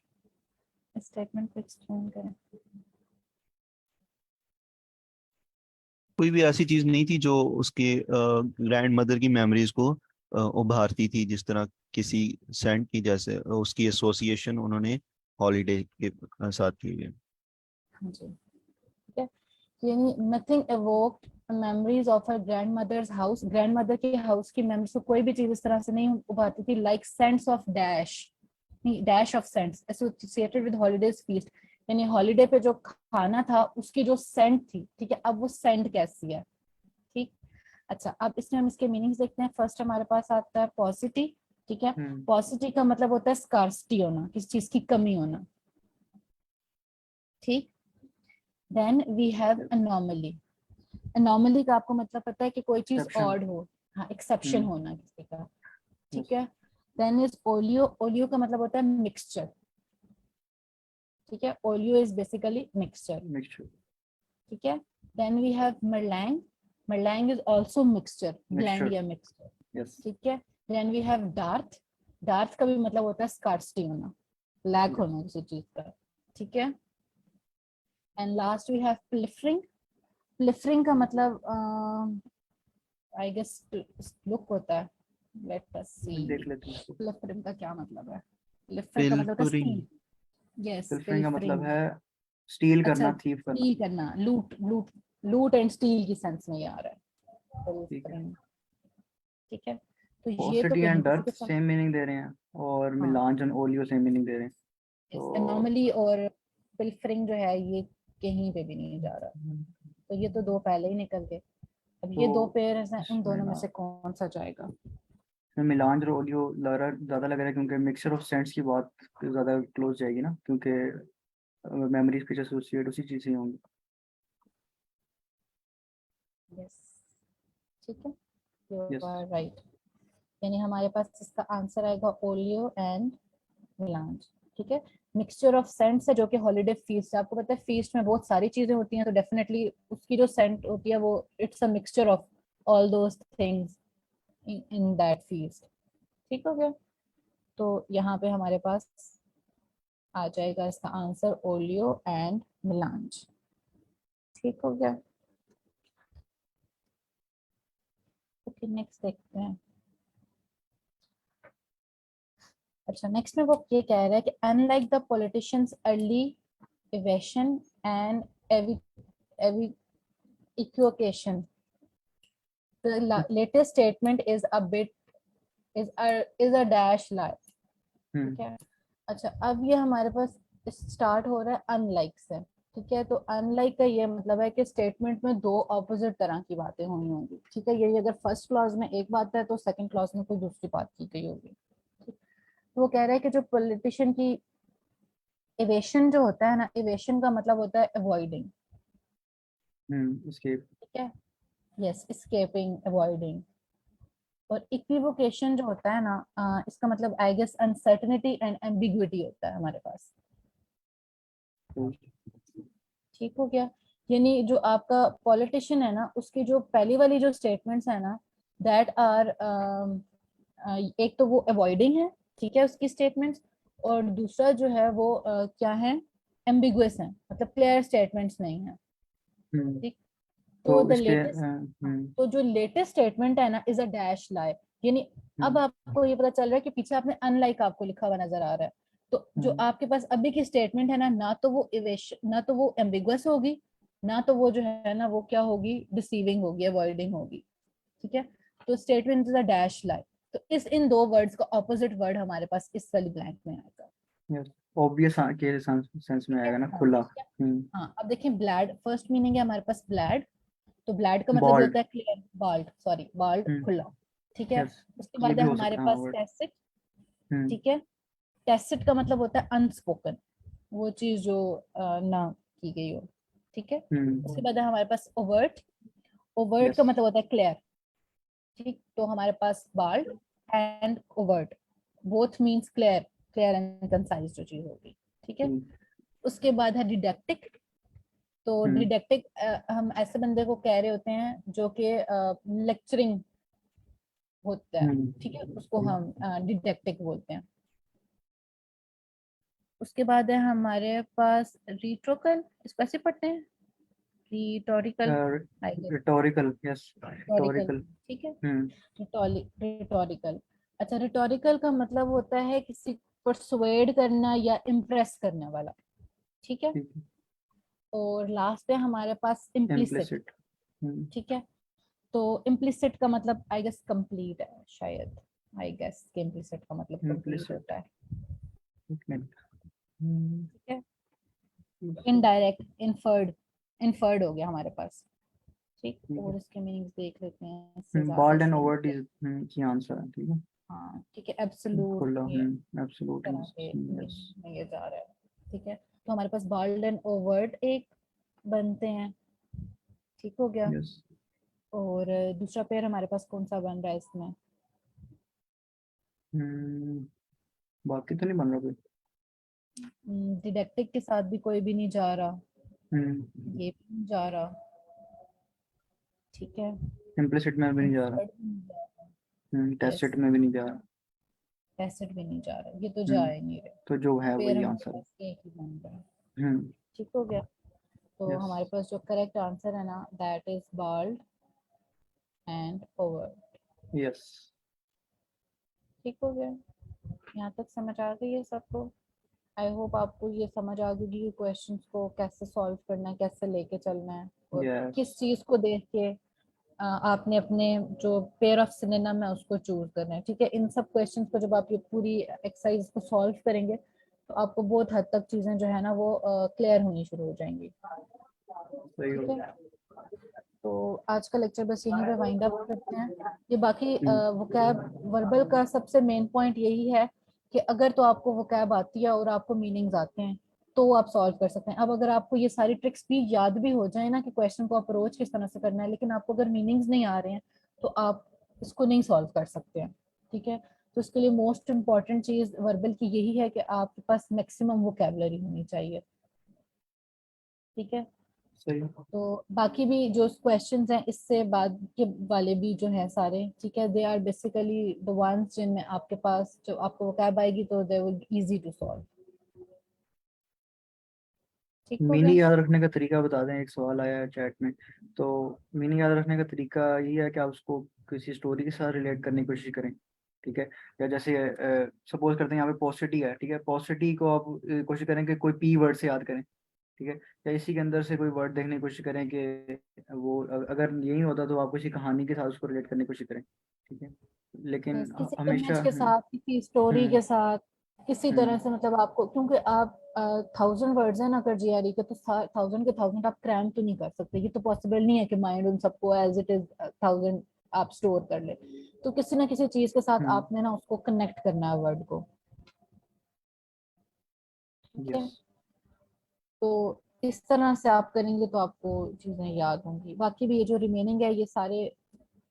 स्टेटमेंट को एक्सप्लेन करें। कोई भी ऐसी चीज नहीं थी जो उसके ग्रैंड मदर की मेमोरीज को उभारती थी, जिस तरह किसी सेंट की, जैसे उसकी एसोसिएशन उन्होंने हॉलीडे के साथ की है। हाँ जी, ठीक है। यानी nothing evoked memories of her grandmother's house, grandmother के हाउस की मेमोरीज को कोई भी चीज इस तरह से नहीं उभारती थी, लाइक सेंट्स ऑफ डैश, नहीं, dash of cents associated with holidays feast, यानी हॉलीडे पे जो खाना था उसकी जो सेंट थी, ठीक है। अब वो सेंट कैसी है, ठीक। अच्छा, अब इसमें हम इसके मीनिंग्स देखते हैं। फर्स्ट हमारे पास आता है पॉजिटिव, ठीक है। हम्म पॉसिटी का मतलब होता है स्कार्सिटी होना, किसी चीज की कमी होना, ठीक। Then we have anomaly. Anomaly का आपको मतलब पता है कि कोई चीज एक्सेप्शन ऑड हो, हाँ एक्सेप्शन हम्म होना किसी का, ठीक यस है। देन इज ओलियो, ओलियो का मतलब होता है मिक्सचर, ठीक है। Olio is basically mixture, mixture ठीक है। Then we have melange, melange is also mixture, blend mixture या मिक्सचर, यस ठीक है। Then we have dearth, dearth का भी मतलब होता है स्कार्सिटी होना, लैक होना किसी चीज का, ठीक है। एंड लास्ट वी हैव प्लिफरिंग, प्लिफरिंग का मतलब आई गेस लुक होता है, लेट अस देख सी। लेते हैं इसको। प्लिफरिंग का क्या मतलब है? प्लिफर का मतलब होता है पिलफरिंग। स्टील, यस पिल्फरिंग का मतलब पिल्फरिंग। है स्टील अच्छा, करना, थीफ करना। स्टील करना, लूट लूट, लूट एंड स्टील की सेंस में ये आ रहा है ठीक है। पिल्फरिंग, ठीक है। तो ये तो पॉसिटी कहीं एंड किसी डर्थ के साथ, सेम मीनिंग दे रहे हैं और हाँ मिलांज एंड ओलियो सेम मीनिंग दे रहे हैं। तो एनॉमली और पिल्फरिंग जो है ये कहीं पे भी नहीं जा रहा, तो ये तो दो पहले ही निकल गए। अब ये दो तो पेयर हैं, इन इसमें दोनों में ना से कौन सा जाएगा? इसमें मिलांज और ओलियो ज़्यादा लग रहा है क्योंकि मिक्सचर ऑफ सेंट्स की बात ज़्यादा क्लोज जाएगी ना, क्योंकि मेमोरीज कुछ एसोसिएट उसी चीज़ से होंगी। यस, ठीक है, यू यस आर राइट। यानी हमारे पास इसका आंसर आएगा ओलियो एंड मिलांज, ठीक है। मिक्सचर ऑफ सेंट्स है जो कि हॉलीडे फीस्ट है, आपको पता है फीस्ट में बहुत सारी चीजें होती हैं, तो डेफिनेटली उसकी जो सेंट होती है वो it's a mixture of all those things in that feast, ठीक हो गया। तो यहाँ पे हमारे पास आ जाएगा इसका आंसर ओलियो एंड मिलांज, ठीक हो गया। ओके नेक्स्ट देखते हैं। अच्छा नेक्स्ट में वो ये कह रहा है कि unlike the politicians early evasion and equivocation, the latest statement is a bit is a dash lie, हम्म ठीक है। अच्छा अब ये हमारे पास स्टार्ट हो रहा है अनलाइक से, ठीक है। तो अनलाइक का ये मतलब है कि स्टेटमेंट में दो ऑपोजिट तरह की बातें हुई होंगी, ठीक है। ये अगर फर्स्ट क्लॉज में एक बात है तो सेकंड क्लॉज में कोई दूसरी बात की गई होगी, ठीक। तो वो कह रहा है कि जो पॉलिटिशियन की इवेशन जो होता है ना, इवेशन का मतलब होता है अवॉइडिंग, इसके ठीक है। Yes, escaping, avoiding. और इक्विवोकेशन जो होता है ना, इसका मतलब I guess uncertainty and ambiguity होता है हमारे पास, ठीक हो गया। यानी जो आपका पॉलिटिशियन है ना, उसकी जो पहली वाली जो स्टेटमेंट्स है ना, दैट आर एक तो वो अवॉइडिंग है, ठीक है, उसकी स्टेटमेंट्स। और दूसरा जो है वो क्या है, एम्बिगुअस है, मतलब क्लियर स्टेटमेंट्स नहीं है, हम्म ठीक। तो तो द इसके लेटेस्ट, तो जो लेटेस्ट स्टेटमेंट है ना इज अ डैश लाई, यानी अब हम्म आपको ये पता चल रहा है कि पीछे आपने अनलाइक आपको लिखा हुआ नजर आ रहा है। तो जो हम्म आपके पास अभी की स्टेटमेंट है ना, ना तो वो इवेशन, ना तो वो एम्बिगुअस होगी, ना तो वो जो है ना वो क्या होगी, डिसीविंग होगी, अवॉइडिंग होगी, ठीक है। तो स्टेटमेंट इज अ डैश लाई। तो इस इन दो वर्ड्स का ऑपोजिट वर्ड हमारे पास इस वाली ब्लैंक में आएगा, यस ऑब्वियस के सेंस में ठीक है। आएगा ना, हाँ खुला। ठीक है। हाँ अब देखें, ब्लैड फर्स्ट मीनिंग है हमारे पास ब्लैड, तो ब्लैड का मतलब ये बॉल्ड होता है क्लियर, बाल्ड, सॉरी बाल्ड, हम्म खुला, ठीक है। यस उसके ये बाद भी है हो हमारे सकता है हाँ पास वर्ड। टैसिट, हम्म ठीक है। टैसिट का मतलब होता है अनस्पोकन, वो चीज जो ना की गई हो, ठीक है। उसके हम्म बाद है हमारे पास ओवर्ट, ओवर्ट यस का मतलब होता है क्लियर, ठीक। तो हमारे पास bald and overt both means clear, clear and concise जो चीज होगी, ठीक है। उसके बाद है डिडक्टिक, तो हम्म डिडक्टिक हम ऐसे बंदे को कह रहे होते हैं जो कि लेक्चरिंग होता है, ठीक है, उसको हम डिडक्टिक बोलते हैं। उसके बाद है हमारे पास रिटोरिकल, इसको ऐसे पढ़ते हैं, rhetorical, I guess rhetorical yes rhetorical, rhetorical ठीक है। हम्म रिटोरिकल, अच्छा रिटोरिकल का मतलब होता है किसी परसुएड करना या इम्प्रेस करने वाला, ठीक है। ठीक है और लास्ट है हमारे पास इम्प्लिसिट, इम्प्लिसिट ठीक है। तो इम्प्लिसिट का मतलब आई गेस कंप्लीट है शायद, आई गेस कि इम्प्लिसिट का मतलब कंप्लीट इम्प्लिसिट होता है, एक मिनट ठीक है। इनडायरेक्ट, इनफर्ड, इनफर्ड हो गया हमारे पास, ठीक। ठीक है और इसके मीनिंग्स देख लेते हैं, इससे ज्यादा बॉल्ड एंड सही ओवर्ट है। इज की आंसर है ठीक है हाँ ठीक है, एब्सोल्यूट खुला, ये एब्सोल्यूट, तरह के यस, में ये जा रहा है। ठीक है, तो हमारे पास बाल्ड एंड ओवर्ट एक बनते हैं, ठीक हो गया। यस। और दूसरा पेयर हमारे पास कौन सा बन रहा है इसमें? बाकी तो नहीं बन रहा कोई। डिडेक्टिक के साथ भी कोई भी नहीं जा रहा, हम्म ये भी नहीं जा रहा, ठीक है, इम्प्लिसिट में भी नहीं जा रहा। इम्प्लॉयड भी नहीं जा रहा, टेसिट यस, में भी नहीं जा रहा। एसिड भी नहीं जा रहा, ये तो जा हम्म ही नहीं रहे। तो जो है पेयर वही हमारे आंसर है। पास एक ही बन रहा है, हम्म ठीक हो गया। तो यस हमारे पास जो करेक्ट आंसर है ना, that is bald and over, yes. ठीक हो गया। यहाँ तक समझ आ गई है सबको? आई होप आपको ये समझ आ गई कि क्वेश्चंस को कैसे सॉल्व करना है, कैसे लेके चलना है, और यस। किस चीज को देख के आपने अपने जो पेयर ऑफ सिनोनिम है उसको चूज करना है। ठीक है, इन सब क्वेश्चंस को जब आप ये पूरी एक्सरसाइज को सॉल्व करेंगे तो आपको बहुत हद तक चीजें जो है ना वो क्लियर होनी शुरू हो जाएंगी। सही हो ठीक गया। है, तो आज का लेक्चर बस यहीं पे वाइंड अप करते हैं। ये बाकी हम्म वोकैब वर्बल का सबसे मेन पॉइंट यही है कि अगर तो आपको वोकैब आती है और आपको मीनिंग्स आते हैं तो आप सॉल्व कर सकते हैं। अब अगर आपको ये सारी ट्रिक्स भी याद भी हो जाए ना कि क्वेश्चन को अप्रोच किस तरह से करना है, लेकिन आपको अगर मीनिंग्स नहीं आ रहे हैं तो आप इसको नहीं सॉल्व कर सकते हैं। ठीक है, तो इसके लिए मोस्ट इम्पॉर्टेंट चीज वर्बल की यही है कि आपके पास मैक्सिमम वोकैबुलरी होनी चाहिए। ठीक है, सही। तो बाकी भी जो क्वेश्चंस हैं इससे बाद के वाले भी जो है सारे, ठीक है, they are basically the ones जिनमें आपके पास जो आपको वोकैब आएगी तो they will easy to solve. ठीक हो गया। मीनिंग याद रखने का तरीका बता दें, एक सवाल आया है चैट में। तो मीनिंग याद रखने का तरीका यही है कि आप उसको किसी स्टोरी के साथ रिलेट करने की कोशिश करें। ठीक है, या जैसे सपोज करते हैं यहाँ पे पॉसिटी है, ठीक है, पॉसिटी को आप कोशिश करें कि कोई पी वर्ड से याद करें। ठीक है, या इसी के अंदर से कोई वर्ड देखने की कोशिश करें कि वो अगर यही होता तो आप किसी कहानी के साथ उसको रिलेट करने की कोशिश करें। ठीक है, लेकिन बस किसी हमेशा इमेज के साथ, किसी स्टोरी हम्म के साथ, किसी तरह हम्म से, मतलब आपको, क्योंकि आप 1000 वर्ड्स हैं ना अगर जीआरई के, तो 1000 के 1000 आप क्रैम तो नहीं कर सकते, ये तो पॉसिबल नहीं है कि माइंड उन सबको एज इट इज 1000 आप स्टोर कर ले। तो किसी ना किसी चीज के साथ हम्म आपने ना उसको कनेक्ट करना है वर्ड को। ठीक यस। है, तो इस तरह से आप करेंगे तो आपको चीजें याद होंगी। बाकी भी ये जो रिमेनिंग है ये सारे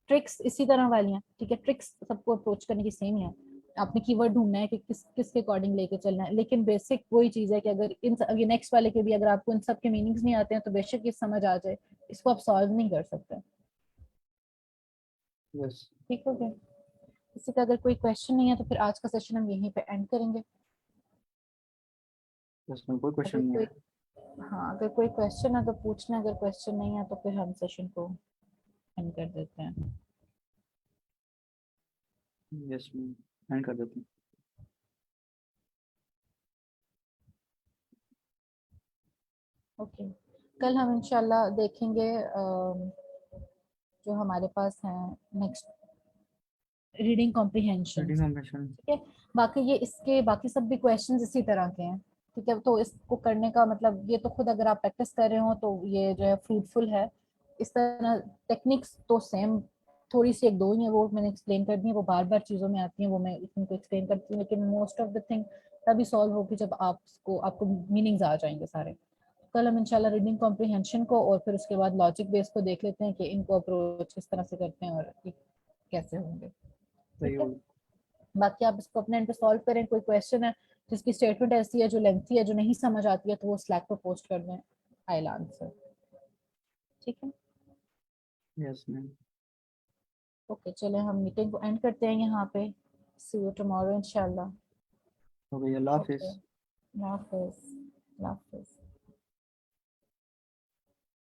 ट्रिक्स इसी तरह वाली हैं। ठीक है, ट्रिक्स सबको अप्रोच करने की सेम ही है। आपने कीवर्ड ढूंढना है कि किसके अकॉर्डिंग लेके चलना है, लेकिन बेसिक वही चीज है कि अगर ये नेक्स्ट वाले के भी अगर आपको इन सब के मीनिंग्स नहीं आते हैं तो बेशक ये समझ आ जाए, इसको आप सॉल्व नहीं कर सकते। यस। ठीक हो गया। किसी का अगर कोई क्वेश्चन नहीं है तो फिर आज का सेशन हम यहीं पे एंड करेंगे। यस में कोई अगर क्वेश्चन नहीं कोई, है। हाँ अगर कोई क्वेश्चन है तो पूछना, अगर क्वेश्चन नहीं है तो फिर हम सेशन को एंड कर देते हैं। यस में एंड कर देते हैं। ओके, कल हम इंशाल्लाह देखेंगे जो हमारे पास है next, reading comprehension. Reading comprehension. ठीक है, बाकी ये इसके बाकी सब भी क्वेश्चंस इसी तरह के हैं। ठीक है, तो इसको करने का मतलब ये तो खुद अगर आप प्रैक्टिस कर रहे हो तो ये जो है फ्रूटफुल है। इस तरह टेक्निक्स तो सेम, थोड़ी सी एक दो ही है वो मैंने एक्सप्लेन कर दी है, वो बार बार चीज़ों में आती हैं वो मैं इनको एक्सप्लेन करती हूँ, लेकिन मोस्ट ऑफ द थिंग तभी सॉल्व होगी जब आपको मीनिंग्स आ जाएंगे सारे। कल हम इंशाल्लाह रीडिंग कॉम्प्रिहेंशन को और फिर उसके बाद लॉजिक बेस को देख लेते हैं कि इनको अप्रोच किस तरह से करते हैं और ये कैसे होंगे। सही ठीक है, हो बाकी आप इसको अपने एंड पे सॉल्व करें। कोई क्वेश्चन है जिसकी स्टेटमेंट ऐसी है जो लेंथी है जो नहीं समझ आती है तो वो स्लैक पे पोस्ट कर दें, आई विल आंसर। ठीक है, यस मैम। ओके, चले हम मीटिंग को एंड करते हैं यहाँ पे। सी यू टुमारो इंशाल्लाह। हो गई, अल्लाह ओके, हाफिज। अल्लाह हाफिज, अल्लाह हाफिज।